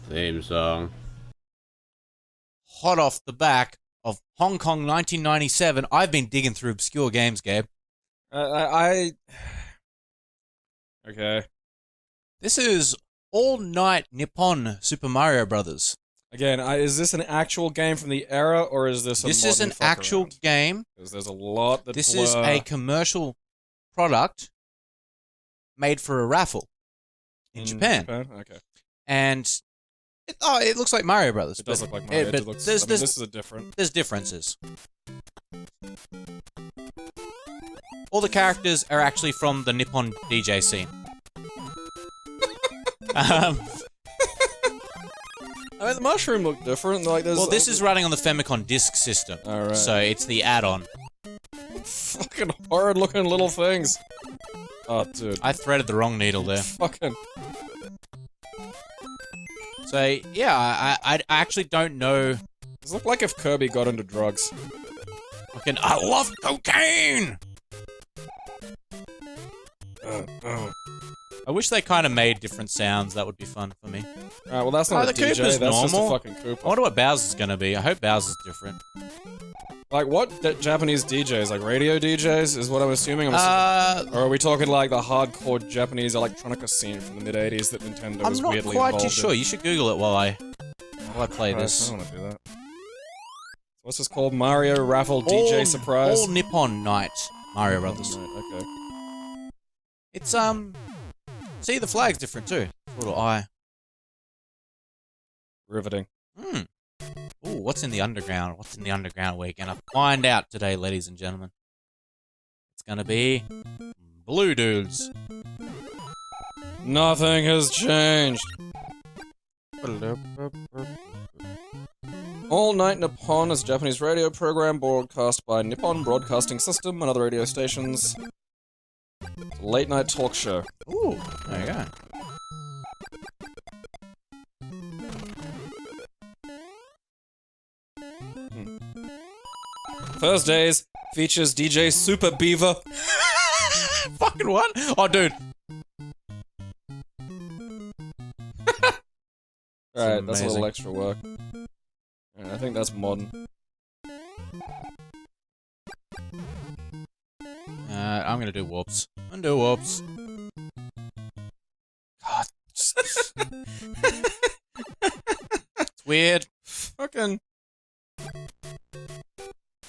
Theme song. Hot off the back of Hong Kong 1997, I've been digging through obscure games, Gabe. Okay. This is All Night Nippon Super Mario Brothers. Again, is this an actual game from the era, or is this a This modern is an fuck actual around? game. Because there's a lot that This blur. is a commercial product made for a raffle in Japan. Okay. And it looks like Mario Brothers. It does look like Mario. But This is a different. There's differences. All the characters are actually from the Nippon DJ scene. I mean, the mushroom looked different. Like, well, this is running on the Famicom Disk System. Alright. So it's the add-on. Fucking horrid-looking little things. Oh, dude. I threaded the wrong needle there. Fucking. So, yeah, I actually don't know. This looked like if Kirby got into drugs. Fucking, I love cocaine! I wish they kind of made different sounds. That would be fun for me. Alright, well, that's not Oh, a the DJ. Koopa's That's just a normal. fucking Koopa. I wonder what Bowser's gonna be. I hope Bowser's different. Like, what Japanese DJs? Like, radio DJs is what I'm assuming? Or are we talking, like, the hardcore Japanese electronica scene from the mid-80s that Nintendo was I'm not weirdly quite involved too sure. in? You should Google it while I play I this. don't want to do that. What's this called? Mario Raffle DJ Surprise? All Nippon Night Mario Brothers. Right, okay. It's, see, the flag's different too. Little eye. Riveting. Hmm. Ooh, what's in the underground? What's in the underground we're gonna find out today, ladies and gentlemen. It's gonna be blue dudes. Nothing has changed. All Night Nippon is a Japanese radio program broadcast by Nippon Broadcasting System and other radio stations. It's a late-night talk show. Ooh, there you go. Thursdays features DJ Super Beaver. Fucking what? Oh, dude. Alright, that's a little amazing. extra work. Alright, I think that's modern. I'm gonna do whoops. I'm gonna do whoops. God. It's weird. Fucking.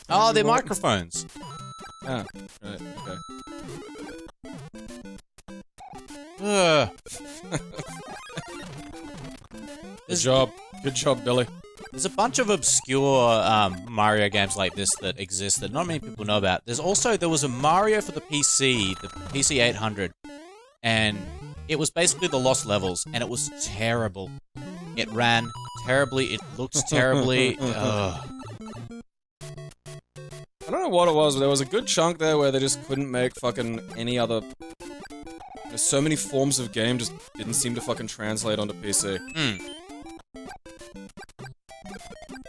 Oh, they're microphones. Ah, right, okay. Ugh. Good job. Good job, Billy. There's a bunch of obscure Mario games like this that exist that not many people know about. There was a Mario for the PC, the PC 800, and it was basically the Lost Levels, and it was terrible. It ran terribly, it looked terribly. Ugh. I don't know what it was, but there was a good chunk there where they just couldn't make fucking any other... There's so many forms of game just didn't seem to fucking translate onto PC.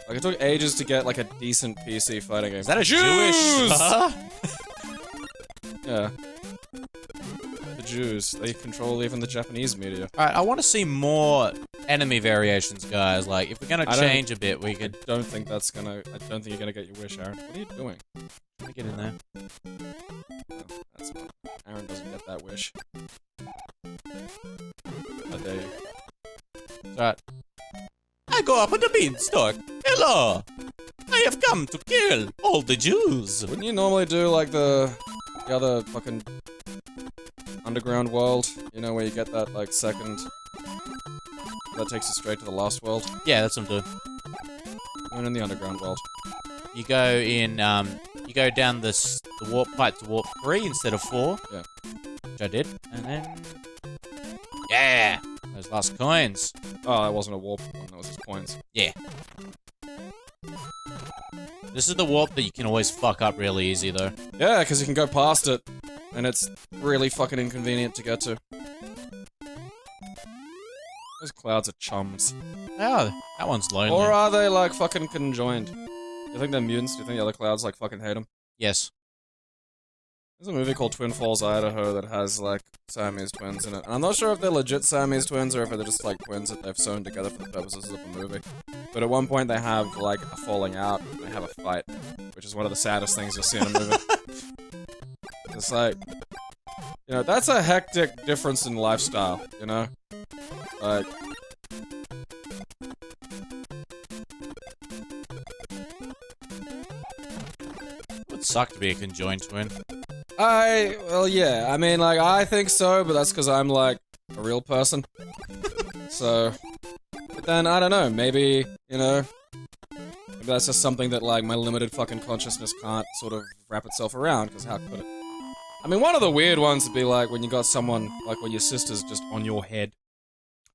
Like, it took ages to get, like, a decent PC fighting game. Is that a Jews! Jewish? Huh? Yeah. The Jews. They control even the Japanese media. Alright, I want to see more enemy variations, guys. Like, if we're gonna change a bit, we could... I don't think that's gonna... I don't think you're gonna get your wish, Aaron. What are you doing? Let me get in there. Oh, that's not... Aaron doesn't get that wish. How dare you. Alright. I go up with the beanstalk. Hello! I have come to kill all the Jews. Wouldn't you normally do, like, the other fucking underground world? You know, where you get that, like, second... That takes you straight to the last world? Yeah, that's what I'm doing. Going in the underground world. You go in, you go down the warp pipe to warp 3 instead of 4. Yeah. Which I did. And then... Yeah! Those last coins. Oh, that wasn't a warp one, that was just coins. Yeah. This is the warp that you can always fuck up really easy, though. Yeah, because you can go past it, and it's really fucking inconvenient to get to. Those clouds are chums. Oh, that one's lonely. Or are they, like, fucking conjoined? Do you think they're mutants? Do you think the other clouds, like, fucking hate them? Yes. There's a movie called Twin Falls, Idaho that has, like, Siamese twins in it. And I'm not sure if they're legit Siamese twins or if they're just, like, twins that they've sewn together for the purposes of the movie. But at one point they have, like, a falling out, and they have a fight, which is one of the saddest things you'll see in a movie. It's like, you know, that's a hectic difference in lifestyle, you know? Like... It would suck to be a conjoined twin. Well, yeah, I mean, like, I think so, but that's because I'm, like, a real person. So... But then, I don't know, maybe, you know... Maybe that's just something that, like, my limited fucking consciousness can't sort of wrap itself around, because how could it? I mean, one of the weird ones would be, like, when you got someone, like, when your sister's just on your head.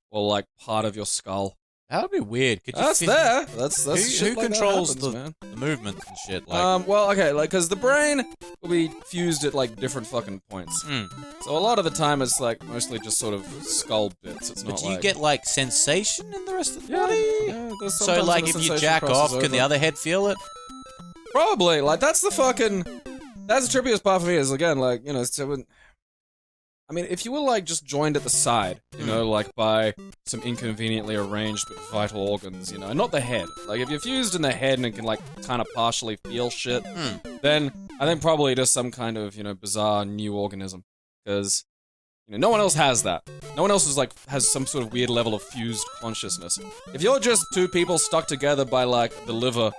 Or, like, part of your skull. That would be weird. Could you That's there! That's who shit like controls that happens, the movements and shit? Like, well, okay, like, because the brain will be fused at, like, different fucking points. So a lot of the time it's, like, mostly just sort of skull bits. It's but not do you get, like, sensation in the rest of the body? Yeah, there's So, sometimes like, when the if you sensation jack crosses off, can the over. other head feel it? Probably, like, that's the fucking... That's the trippiest part for me, is, again, like, you know, so when... I mean, if you were, like, just joined at the side, you know, like, by some inconveniently arranged but vital organs, you know, and not the head. Like, if you're fused in the head and can, like, kind of partially feel shit, then I think probably just some kind of, you know, bizarre new organism. Because, you know, no one else has that. No one else is, like, has some sort of weird level of fused consciousness. If you're just two people stuck together by, like, the liver,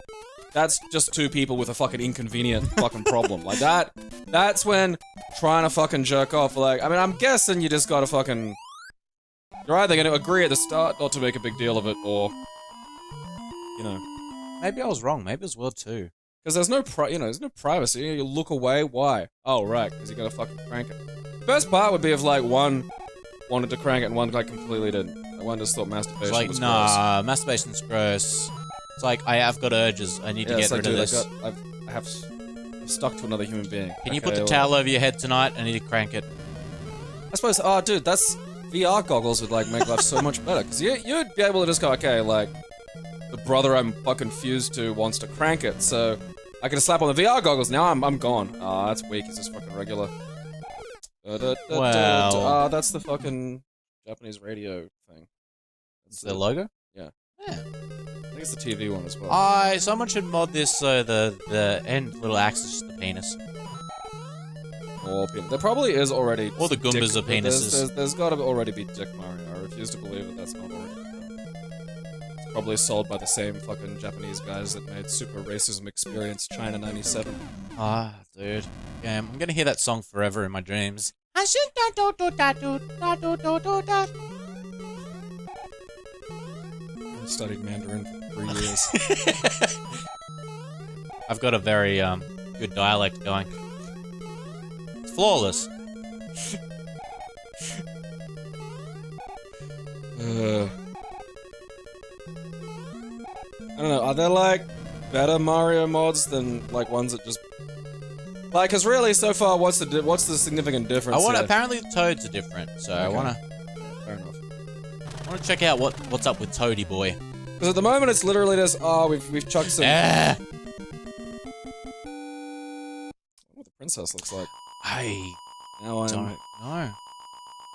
that's just two people with a fucking inconvenient fucking problem. Like, that's when trying to fucking jerk off, like, I mean, I'm guessing you just gotta fucking... You're either gonna agree at the start not to make a big deal of it, or... You know. Maybe I was wrong. Maybe it was World 2. Because there's no there's no privacy. You look away, why? Oh, right, because you gotta fucking crank it. Best part would be if, like, one wanted to crank it and one, like, completely didn't. And one just thought masturbation It's like, was nah, masturbation's gross. It's like, I've got urges. I need to get rid of this. I've stuck to another human being. Can you put the towel over your head tonight? I need to crank it. I suppose, oh, dude, that's... VR goggles would, like, make life so much better. Because you'd be able to just go, okay, like, the brother I'm fucking fused to wants to crank it, so I can slap on the VR goggles. Now I'm gone. Ah, that's weak. It's just fucking regular. Well... that's the fucking Japanese radio thing. It's the logo? Yeah. Yeah. I think it's the TV one as well. Someone should mod this so the end little axis is the penis. Or there probably is already... Or the Goombas are penises. There's gotta already be Dick Mario. I refuse to believe that that's not already done. It's probably sold by the same fucking Japanese guys that made Super Racism Experience China 97. Ah, dude. Yeah, I'm gonna hear that song forever in my dreams. I studied Mandarin for 3 years. I've got a very good dialect going. It's flawless. I don't know, are there, like, better Mario mods than, like, ones that just... Like, cause really, so far, what's the significant difference here? Apparently the Toads are different, so okay. Yeah, fair enough. I wanna check out what's up with Toady Boy. Because at the moment, it's literally just, oh, we've chucked some... Ah! What the princess looks like. I Now don't know.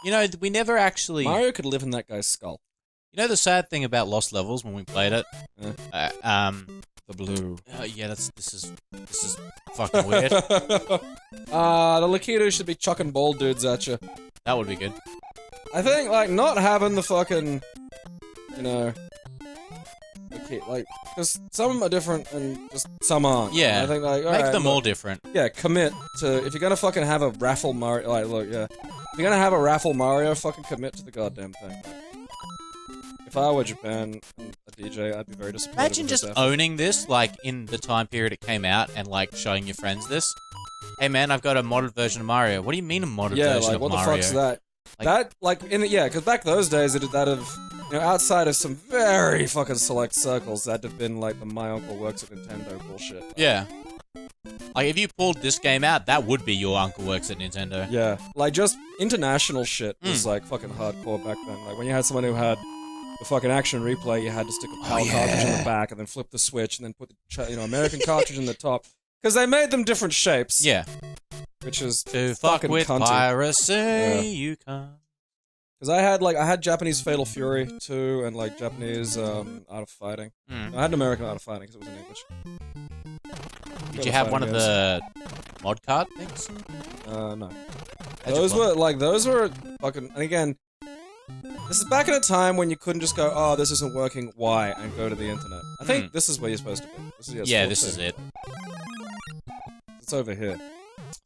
You know, we never actually... Mario could live in that guy's skull. You know the sad thing about Lost Levels when we played it? The blue. Yeah, this is fucking weird. The Lakitu should be chucking bald dudes at you. That would be good. I think, like, not having the fucking, you know, like, because some are different and just some aren't. Yeah. I think, like, make them all different. Yeah, commit to, if you're gonna fucking have a raffle Mario, like, look, yeah. If you're gonna have a raffle Mario, fucking commit to the goddamn thing. If I were Japan and a DJ, I'd be very disappointed. Imagine just owning this, like, in the time period it came out, and, like, showing your friends this. Hey, man, I've got a modded version of Mario. What do you mean a modded version of Mario? Yeah, like, what the fuck's that? Because back those days, they did that of, you know, outside of some very fucking select circles, that'd have been, like, the My Uncle Works at Nintendo bullshit. Yeah. Like, if you pulled this game out, that would be your Uncle Works at Nintendo. Yeah. Like, just international shit was, like, fucking hardcore back then. Like, when you had someone who had the fucking action replay, you had to stick a PAL cartridge in the back and then flip the switch and then put the, American cartridge in the top. Because they made them different shapes. Yeah. which is To fuck fucking with cunty. piracy, you can't. Because I had Japanese Fatal Fury too, and like Japanese Art of Fighting. I had an American Art of Fighting because it was in English. Did you have one of the mod card things? No. How'd you Those were fucking. And again, this is back in a time when you couldn't just go, oh, this isn't working, why, and go to the internet. I think this is where you're supposed to be. This is it. It's over here.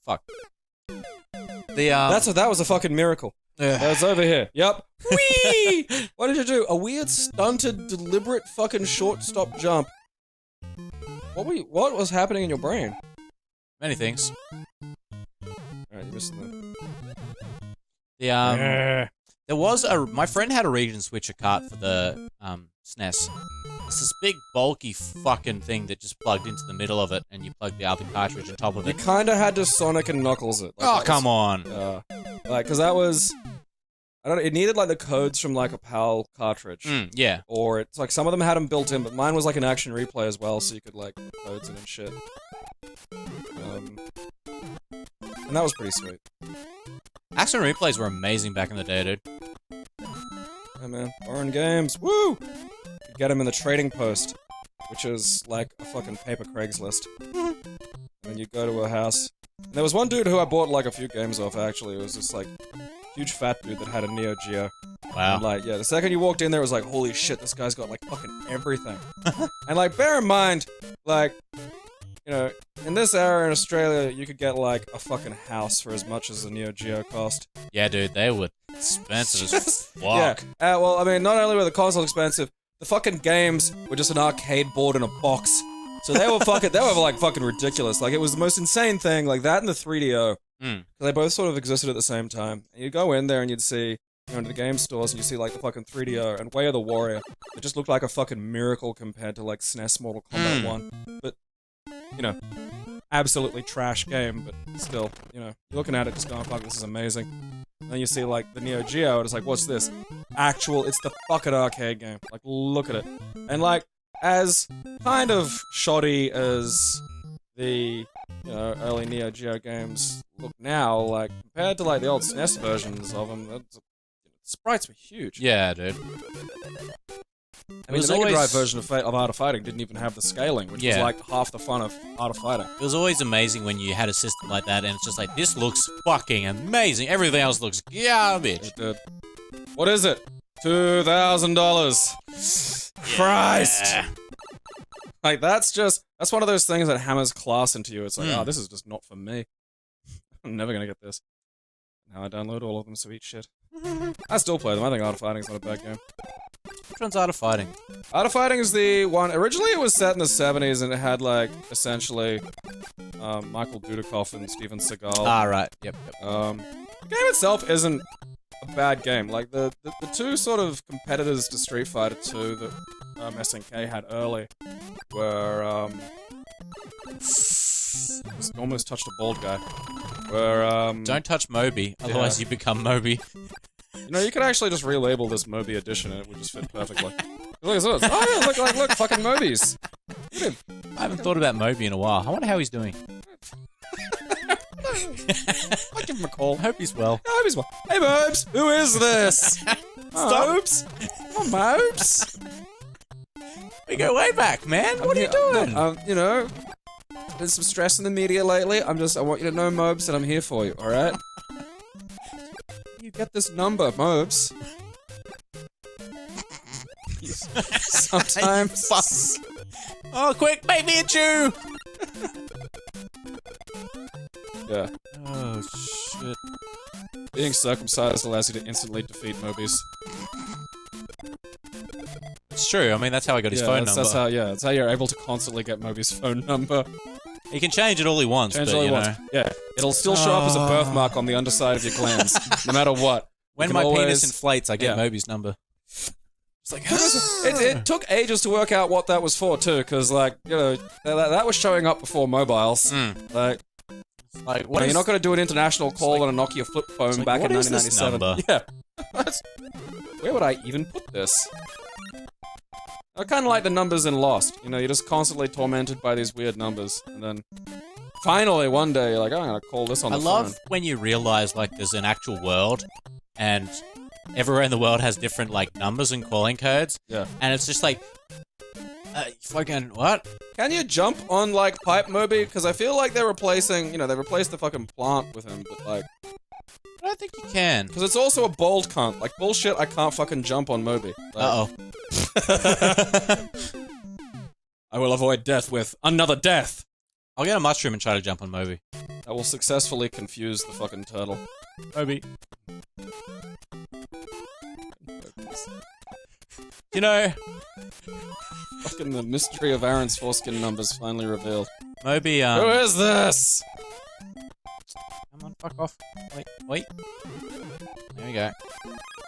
Fuck. That was a fucking miracle. That was over here. Yep. Whee! What did you do? A weird, stunted, deliberate fucking short-stop jump. What was happening in your brain? Many things. Alright, you're missing There was my friend had a region switcher cart for the SNES. It's this big bulky fucking thing that just plugged into the middle of it, and you plug the other cartridge on top of You it. kinda had to Sonic and Knuckles it. Oh, come on. Cause that was... it needed like the codes from like a PAL cartridge. Yeah. Or it's like some of them had them built in, but mine was like an action replay as well, so you could like put codes in and shit. And that was pretty sweet. Action replays were amazing back in the day, dude. Yeah, man. Foreign games. Woo! You get them in the trading post, which is like a fucking paper Craigslist. And then you go to a house. And there was one dude who I bought like a few games off, actually. It was this like huge fat dude that had a Neo Geo. Wow. And, like, yeah, the second you walked in there, it was like, holy shit, this guy's got like fucking everything. And like, bear in mind, like, you know, in this era in Australia, you could get like a fucking house for as much as a Neo Geo cost. Yeah, dude, they were expensive as fuck. Yeah. Well, I mean, not only were the consoles expensive, the fucking games were just an arcade board in a box. So they were like fucking ridiculous. Like, it was the most insane thing, like that and the 3DO. They both sort of existed at the same time. And you'd go in there and you'd see, you know, into the game stores and you see like the fucking 3DO and Way of the Warrior. It just looked like a fucking miracle compared to like SNES Mortal Kombat 1. But, you know, absolutely trash game, but still, you know, you're looking at it just going, fuck, this is amazing. And then you see like the Neo Geo and it's like, what's this? It's the fucking arcade game. Like, look at it. And like, as kind of shoddy as the, you know, early Neo Geo games look now, like, compared to like the old SNES versions of them, the sprites were huge. Yeah, dude. I mean, the Mega Drive version of Art of Fighting didn't even have the scaling, which was like half the fun of Art of Fighting. It was always amazing when you had a system like that and it's just like, this looks fucking amazing. Everything else looks garbage. It did. What is it? $2,000. Christ! Like, that's one of those things that hammers class into you. It's like, oh, this is just not for me. I'm never gonna get this. Now I download all of them, so eat shit. I still play them. I think Art of Fighting is not a bad game. Which one's Art of Fighting? Art of Fighting is the one... Originally, it was set in the 70s, and it had, like, essentially, Michael Dudikoff and Steven Seagal. Ah, right. Yep. The game itself isn't a bad game. Like, the two sort of competitors to Street Fighter 2 that SNK had early were, almost touched a bald guy. Don't touch Moby, otherwise you become Moby. You know, you could actually just relabel this Moby edition and it would just fit perfectly. Look at this. Oh yeah, look, fucking Mobies. I haven't thought about Moby in a while. I wonder how he's doing. I'll give him a call. I hope he's well. I hope he's well. Hey, Mobes! Who is this? Mobes! Oh, Mobes! We go way back, man. What are you doing? You know, there's some stress in the media lately. I want you to know, Mobes, that I'm here for you, alright? You get this number, Mobes. Sometimes... Oh, quick, make me a Jew! Yeah. Oh, shit. Being circumcised allows you to instantly defeat Mobies. It's true. I mean, that's how I got his phone number. That's how you're able to constantly get Moby's phone number. He can change it all he wants, but, you know. Yeah, it'll still show up as a birthmark on the underside of your glands, no matter what. When my penis inflates, I get Moby's number. It's like, it took ages to work out what that was for, too, because, like, you know, that was showing up before mobiles. Like, what you're not going to do an international call on a Nokia flip phone back in 1997. Yeah. Where would I even put this? I kind of like the numbers in Lost. You know, you're just constantly tormented by these weird numbers, and then Finally, one day, you're like, I'm gonna call this on I the love phone. when you realize, like, there's an actual world, and everywhere in the world has different, like, numbers and calling codes. Yeah. And it's just like, fucking, what? Can you jump on, like, Pipe Moby? Because I feel like they're replacing, they replaced the fucking plant with him, but, like... I don't think you can. Because it's also a bold cunt. Like, bullshit, I can't fucking jump on Moby. Like, Uh-oh. I will avoid death with another death! I'll get a mushroom and try to jump on Moby. I will successfully confuse the fucking turtle. Moby. You know, Fucking the mystery of Aaron's foreskin numbers finally revealed. Moby, Who is this? Come on, fuck off. Wait. There we go.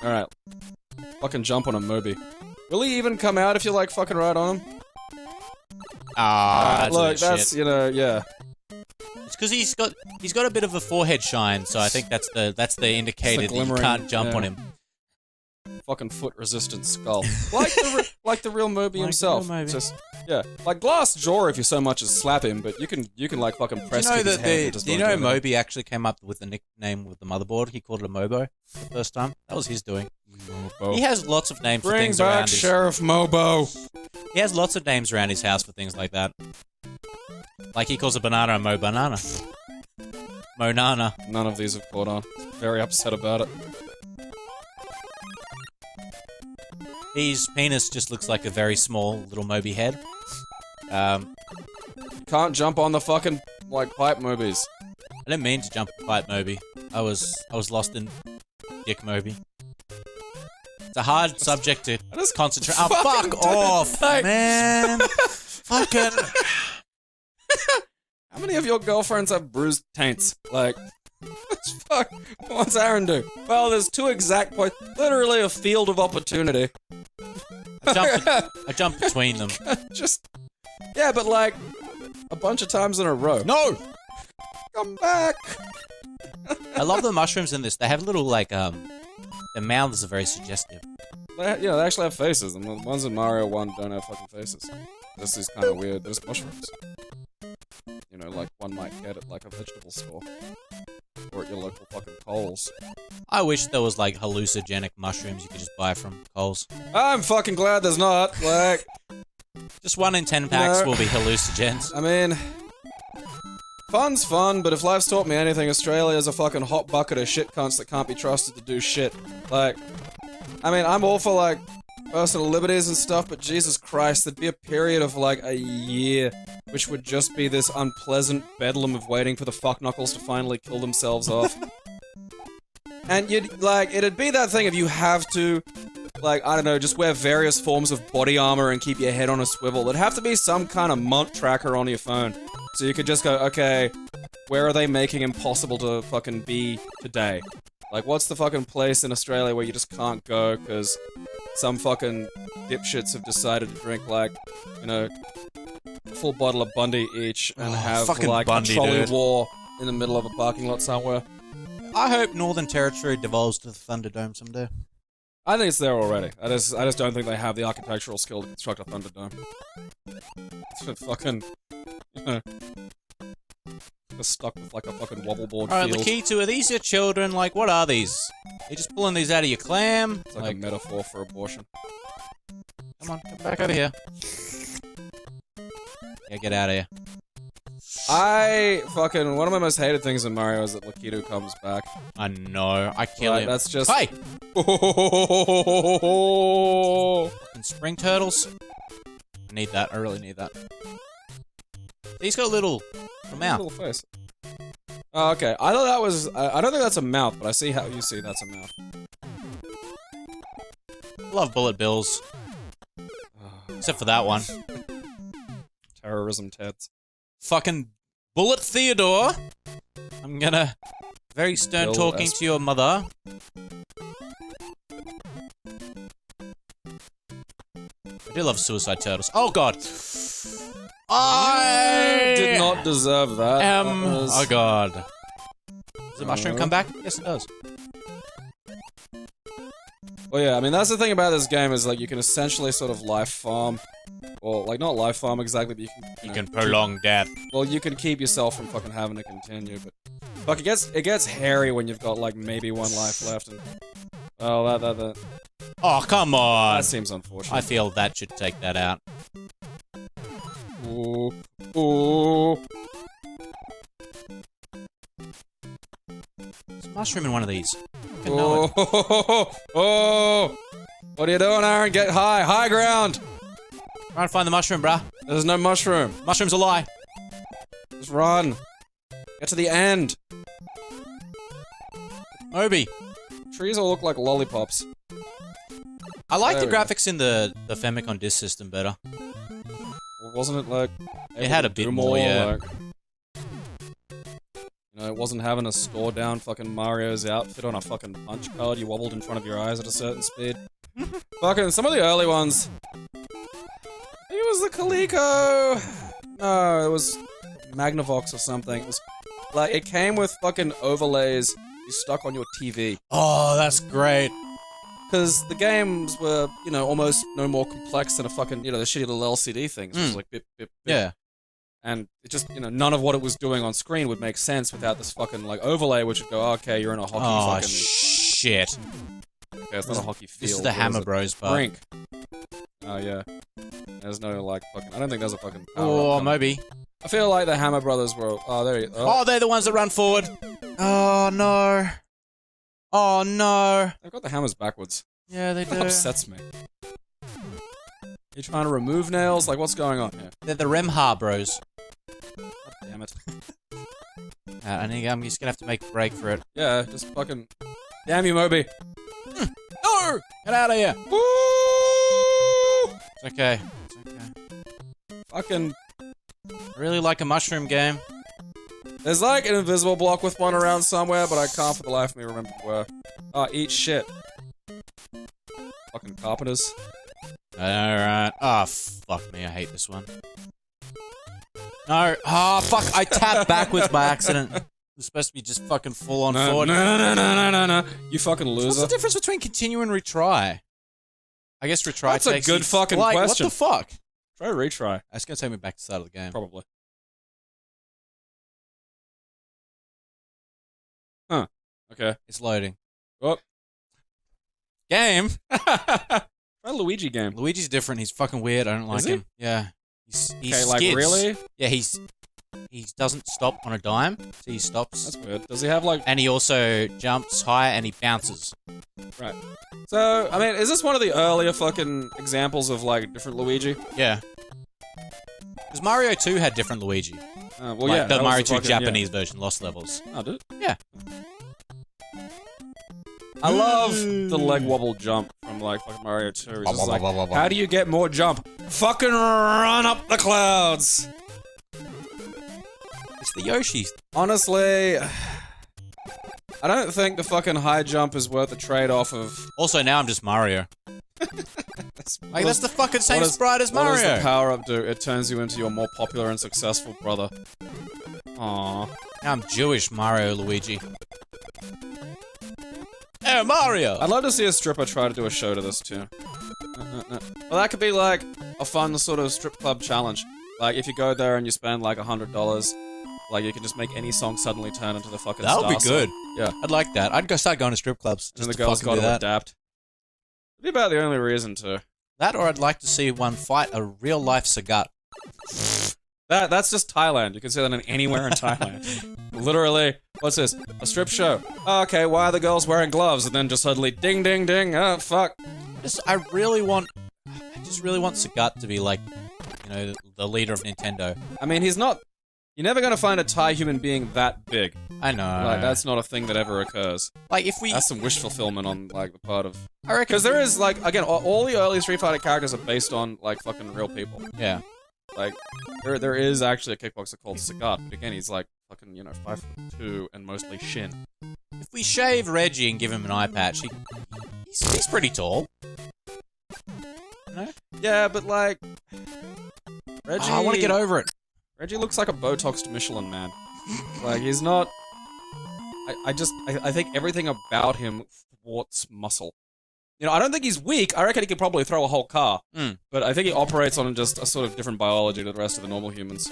Alright. Fucking jump on a Moby. Will he even come out if you, like, fucking ride on him? That's look, a bit that's, shit. Yeah. It's because he's got a bit of a forehead shine, so I think that's the indicator that you glimmering, can't jump yeah. on him. Fucking foot-resistant skull. Like the real Moby Like himself. the real Moby. Just, yeah. Like glass jaw if you so much as slap him, but you can like fucking press kick his hand and just do you not know do anything. Moby actually came up with the nickname with the motherboard? He called it a Mobo the first time. That was his doing. Mobo. He has lots of names for Bring things back around his... Sheriff Mobo. He has lots of names around his house for things like that. Like he calls a banana a Mo Banana. Mo Nana. None of these have caught on. Very upset about it. His penis just looks like a very small little Moby head. Can't jump on the fucking, like, pipe Mobies. I didn't mean to jump and fight Moby. I was lost in Dick Moby. It's a hard subject to concentrate. Oh, fucking fuck off, like- man! Fucking. How many of your girlfriends have bruised taints? Like, fuck. What's Aaron do? Well, there's two exact points. Literally a field of opportunity. I jumped between them. Just, yeah, but like, a bunch of times in a row. No! Come back! I love the mushrooms in this. They have little, like, their mouths are very suggestive. They actually have faces, and the ones in Mario 1 don't have fucking faces. This is kind of weird. There's mushrooms. You know, like one might get at, like, a vegetable store. Or at your local fucking Coles. I wish there was, like, hallucinogenic mushrooms you could just buy from Coles. I'm fucking glad there's not, like... Just 1 in 10 packs No. will be hallucinogens. I mean... Fun's fun, but if life's taught me anything, Australia's a fucking hot bucket of shit cunts that can't be trusted to do shit. Like... I mean, I'm all for, like, personal liberties and stuff, but Jesus Christ, there'd be a period of, like, a year which would just be this unpleasant bedlam of waiting for the fuckknuckles to finally kill themselves off. And you'd, like, it'd be that thing if you have to, like, I don't know, just wear various forms of body armor and keep your head on a swivel. There'd have to be some kind of month tracker on your phone. So you could just go, okay, where are they making impossible to fucking be today? Like, what's the fucking place in Australia where you just can't go because some fucking dipshits have decided to drink, like, you know, a full bottle of Bundy each and have, fucking like, Bundy, a trolley dude. war in the middle of a parking lot somewhere? I hope Northern Territory devolves to the Thunderdome someday. I think it's there already. I just don't think they have the architectural skill to construct a Thunderdome. It's fucking, you know, they're stuck with like a fucking wobbleboard Alright, field. Lakitu, are these your children? Like, what are these? Are you just pulling these out of your clam? It's like a metaphor for abortion. Come on, come back over here. Yeah, get out of here. One of my most hated things in Mario is that Lakitu comes back. I know, I kill Like, him. that's just... Hey! Fucking spring turtles. I need that, I really need that. He's got a little mouth. Little face. Oh, okay. I thought that was... I don't think that's a mouth, but I see how you see that's a mouth. Love bullet bills. Except for that one. Terrorism Teds. Fucking Bullet Theodore! I'm gonna... Very stern Bill talking S. to your mother. I do love Suicide Turtles. Oh god! I Did not deserve that. That was- Oh god. Does the mushroom come back? Yes, it does. Well, yeah, I mean, that's the thing about this game is, like, you can essentially sort of life farm. Or, like, not life farm exactly, but You can prolong death. Well, you can keep yourself from fucking having to continue, but... Fuck, it gets hairy when you've got, like, maybe one life left, and... Oh, that... Oh, come on. That seems unfortunate. I feel that should take that out. Ooh. Ooh. There's a mushroom in one of these. I know it. Oh! What are you doing, Aaron? Get high! High ground! Try and find the mushroom, bruh. There's no mushroom. Mushroom's a lie. Just run. Get to the end. Moby. Trees all look like lollipops. I like the There we go. graphics in the Famicom Disk System better. Well, wasn't it like... It had a able to bit do more, yeah. Like, you know, it wasn't having to store down fucking Mario's outfit on a fucking punch card you wobbled in front of your eyes at a certain speed. Fucking, some of the early ones... I think it was the Coleco! No, it was Magnavox or something. It was... Like, it came with fucking overlays you stuck on your TV. Oh, that's great. Because the games were, you know, almost no more complex than a fucking, you know, the shitty little LCD things. It was like bip, bip, bip. Yeah. And it just, you know, none of what it was doing on screen would make sense without this fucking, like, overlay, which would go, oh, okay, you're in a hockey Oh, fucking... shit. Okay, it's not a hockey field. This is the Hammer Bros part. Brink. Oh, yeah. There's no, like, fucking... I don't think there's a fucking power Oh, up. Moby. I feel like the Hammer Brothers were... Oh, there you go. Oh, they're the ones that run forward. Oh, no. Oh, no. They've got the hammers backwards. Yeah, they do. That upsets me. You trying to remove nails? Like, what's going on here? They're the Remha Bros. God damn it. I think I'm just gonna have to make a break for it. Yeah, just fucking... Damn you, Moby. No! Get out of here! Woo! It's okay. It's okay. Fucking... I really like a mushroom game. There's like an invisible block with one around somewhere, but I can't for the life of me remember where. Oh, eat shit. Fucking carpenters. Alright. Oh, fuck me. I hate this one. No. Oh, fuck. I tapped backwards by accident. It was supposed to be just fucking full on forward. No. You fucking loser. What's the difference between continue and retry? I guess retry That's a takes good you- fucking like, question. What the fuck? Try retry. That's gonna take me back to the start of the game. Probably. Huh. Okay. It's loading. Oh. Game? Try Luigi game. Luigi's different. He's fucking weird. I don't like Is he? him. Yeah. He Okay, like skids. really? Yeah, he doesn't stop on a dime, so he stops. That's weird. Does he have like... And he also jumps high and he bounces. Right. So, I mean, is this one of the earlier fucking examples of like different Luigi? Yeah. Because Mario 2 had different Luigi. Well, Like yeah. the that was Mario 2 fucking- Japanese version, Lost Levels. Yeah. Oh, did it? Yeah. I love the leg wobble jump from like fucking Mario 2. It's just like, how do you get more jump? Fucking run up the clouds! It's the Yoshi. Honestly, I don't think the fucking high jump is worth the trade-off of... Also, now I'm just Mario. Like, that's the fucking same sprite as What does Mario. the power-up do? It turns you into your more popular and successful brother. Aww. Now I'm Jewish Mario Luigi. Hey, Mario! I'd love to see a stripper try to do a show to this too. Well, that could be like a fun sort of strip club challenge. Like, if you go there and you spend like $100, like you can just make any song suddenly turn into the fucking That would be star good. song. Yeah. I'd like that. I'd go start going to strip clubs. And Just the to girls fucking got do to that. adapt. It'd be about the only reason to. That, or I'd like to see one fight a real-life Sagat. That's just Thailand. You can see that in anywhere in Thailand. Literally, what's this? A strip show. Oh, okay, why are the girls wearing gloves? And then just suddenly ding ding ding. Oh fuck. I just really want Sagat to be like, you know, the leader of Nintendo. I mean, he's not. You're never gonna find a Thai human being that big. I know. Like, that's not a thing that ever occurs. Like, if we... That's some wish fulfillment on, like, the part of... I reckon... Because there is, like, again, all the early Street Fighter characters are based on, like, fucking real people. Yeah. Like, there is actually a kickboxer called Sagat, but again, he's, like, fucking, you know, 5'2" and mostly shin. If we shave Reggie and give him an eye patch, he's pretty tall. No? Yeah, but, like... Reggie... Oh, I want to get over it. Reggie looks like a Botoxed Michelin man. Like, he's not... I think everything about him thwarts muscle. You know, I don't think he's weak. I reckon he could probably throw a whole car. Mm. But I think he operates on just a sort of different biology to the rest of the normal humans.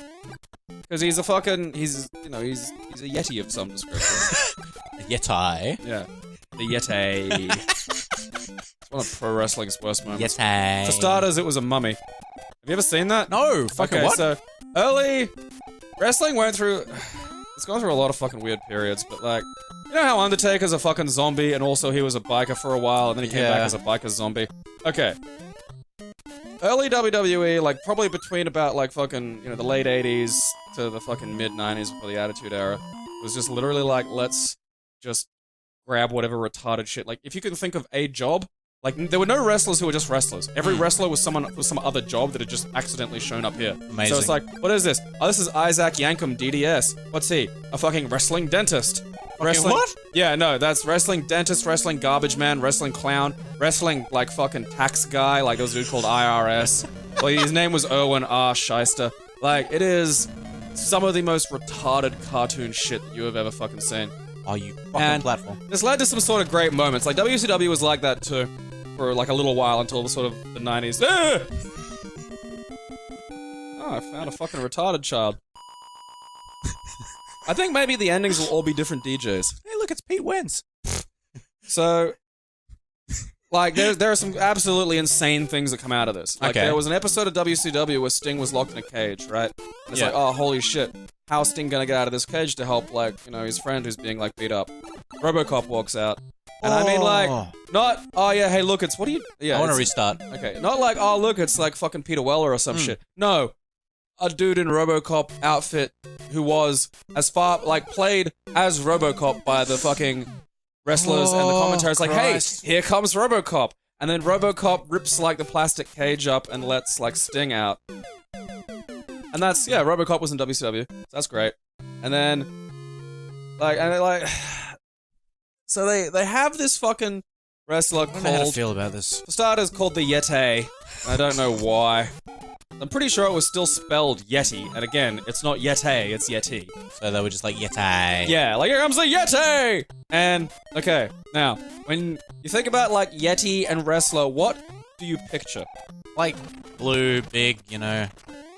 Because he's a fucking, he's a yeti of some description. A Yeti. Yeah. The Yeti. It's one of pro wrestling's worst moments. Yeti. For starters, it was a mummy. Have you ever seen that? No, fucking Okay, what? so early wrestling went through. It's gone through a lot of fucking weird periods, but like, you know how Undertaker's a fucking zombie, and also he was a biker for a while, and then he came back as a biker zombie. Okay. Early WWE, like probably between about like fucking, you know, the late 80s to the fucking mid 90s before the Attitude Era, was just literally like, let's just grab whatever retarded shit. Like, if you can think of a job, like, there were no wrestlers who were just wrestlers. Every wrestler was someone with some other job that had just accidentally shown up here. Amazing. So it's like, what is this? Oh, this is Isaac Yankum, DDS. What's he? A fucking wrestling dentist. Wrestling, what? Yeah, no, that's wrestling dentist, wrestling garbage man, wrestling clown, wrestling, like, fucking tax guy. Like, there was a dude called IRS. Well, his name was Erwin R. Shyster. Like, it is some of the most retarded cartoon shit that you have ever fucking seen. Oh, you fucking And platform. this led to some sort of great moments. Like, WCW was like that, too. For, like, a little while until the sort of the 90s. Ah! Oh, I found a fucking retarded child. I think maybe the endings will all be different DJs. Hey, look, it's Pete Wentz. So, like, there are some absolutely insane things that come out of this. Like, Okay. there was an episode of WCW where Sting was locked in a cage, right? And it's Yeah. like, oh, holy shit. How's Sting gonna get out of this cage to help, like, you know, his friend who's being, like, beat up? RoboCop walks out. And I mean, like, not, oh yeah, hey, look, it's, what do you, yeah. I want to it's- restart. Okay, not like, oh, look, it's like fucking Peter Weller or some shit. No. A dude in RoboCop outfit who was as far, like, played as RoboCop by the fucking wrestlers and the commentaries. Like, Christ. hey, here comes RoboCop. And then RoboCop rips, like, the plastic cage up and lets, like, Sting out. And that's, yeah, RoboCop was in WCW. So that's great. And then, like, and they, like, so they have this fucking wrestler I don't know how to called, feel about this. for starters, called the Yeti. I don't know why. I'm pretty sure it was still spelled Yeti, and again, it's not Yeti, it's Yeti. So they were just like, Yeti. Yeah, like, here comes the Yeti! And, okay, now, when you think about, like, Yeti and wrestler, what do you picture? Like, blue, big, you know,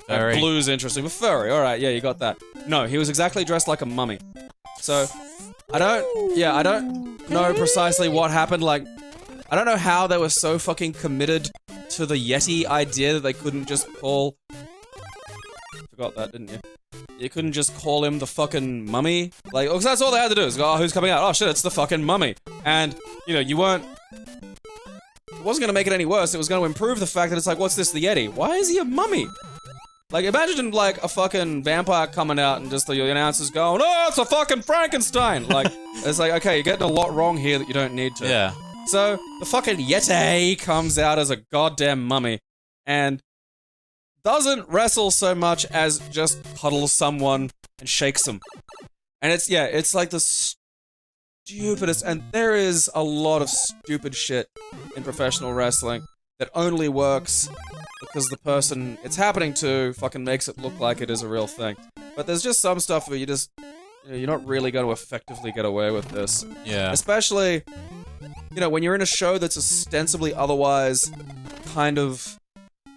furry. Blue's interesting, but furry, alright, yeah, you got that. No, he was exactly dressed like a mummy. So, I don't know precisely what happened, like, I don't know how they were so fucking committed to the Yeti idea that they couldn't just call... Forgot that, didn't you? You couldn't just call him the fucking mummy? Like, oh, 'cause that's all they had to do, is go, oh, who's coming out? Oh shit, it's the fucking mummy. And, you know, you weren't... It wasn't gonna make it any worse, it was gonna improve the fact that it's like, what's this, the Yeti? Why is he a mummy? Like, imagine, like, a fucking vampire coming out and just the announcers going, oh, it's a fucking Frankenstein! Like, it's like, okay, you're getting a lot wrong here that you don't need to. Yeah. So, the fucking Yeti comes out as a goddamn mummy, and doesn't wrestle so much as just cuddles someone and shakes them. And it's, yeah, it's like the stupidest, and there is a lot of stupid shit in professional wrestling that only works because the person it's happening to fucking makes it look like it is a real thing. But there's just some stuff where you just, you know, you're not really going to effectively get away with this. Yeah. Especially, you know, when you're in a show that's ostensibly otherwise kind of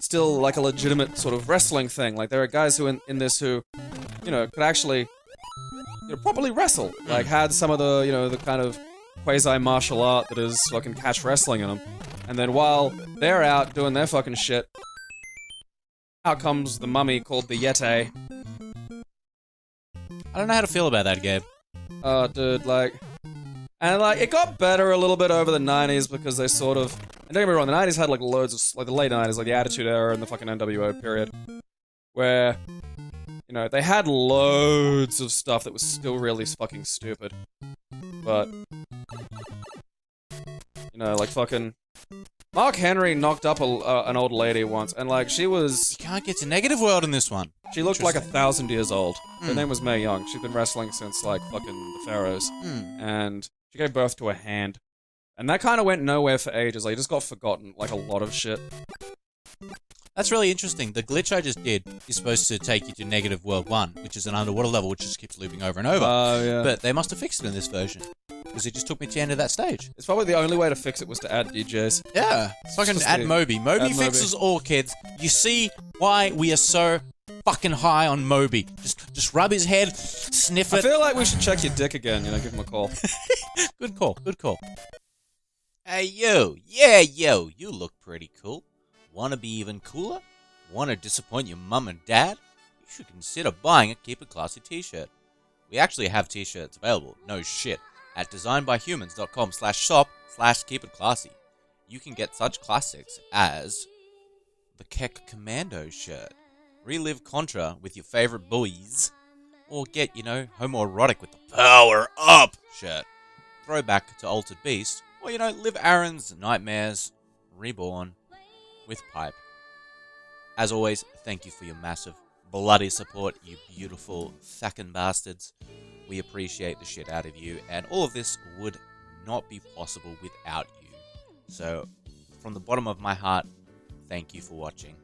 still like a legitimate sort of wrestling thing. Like, there are guys who in this who, you know, could actually, you know, properly wrestle. Like, had some of the, you know, the kind of quasi-martial art that is fucking catch wrestling in them. And then while they're out doing their fucking shit, out comes the mummy called the Yeti. I don't know how to feel about that, Gabe. Oh, dude, like... And, like, it got better a little bit over the 90s because they sort of... And don't get me wrong, the 90s had, like, loads of... Like, the late 90s, like, the Attitude Era and the fucking NWO period. Where, you know, they had loads of stuff that was still really fucking stupid. But... You know, like, fucking... Mark Henry knocked up an old lady once, and, like, she was... You can't get to negative world in this one. She looked like 1,000 years old. Her Hmm. name was Mae Young. She'd been wrestling since, like, fucking the Pharaohs. And she gave birth to a hand. And that kind of went nowhere for ages. Like, it just got forgotten, like a lot of shit. That's really interesting. The glitch I just did is supposed to take you to negative world 1, which is an underwater level which just keeps looping over and over. Oh, yeah. But they must have fixed it in this version. because it just took me to the end of that stage. It's probably the only way to fix it was to add DJs. Yeah, fucking Just add the- Moby. Moby add fixes all, kids. You see why we are so fucking high on Moby. Just rub his head, sniff I it. feel like we should check your dick again, give him a call. Good call, good call. Hey, yo. Yeah, yo. You look pretty cool. Wanna be even cooler? Wanna disappoint your mum and dad? You should consider buying a Keep It Classy t-shirt. We actually have t-shirts available, no shit, at designbyhumans.com/shop/keepitclassy. You can get such classics as the Keck Commando shirt, relive Contra with your favorite boys, or get, homoerotic with the Power Up shirt, throwback to Altered Beast, or, live Aaron's Nightmares Reborn with Pipe. As always, thank you for your massive, bloody support, you beautiful fucking bastards. We appreciate the shit out of you, and all of this would not be possible without you. So, from the bottom of my heart, thank you for watching.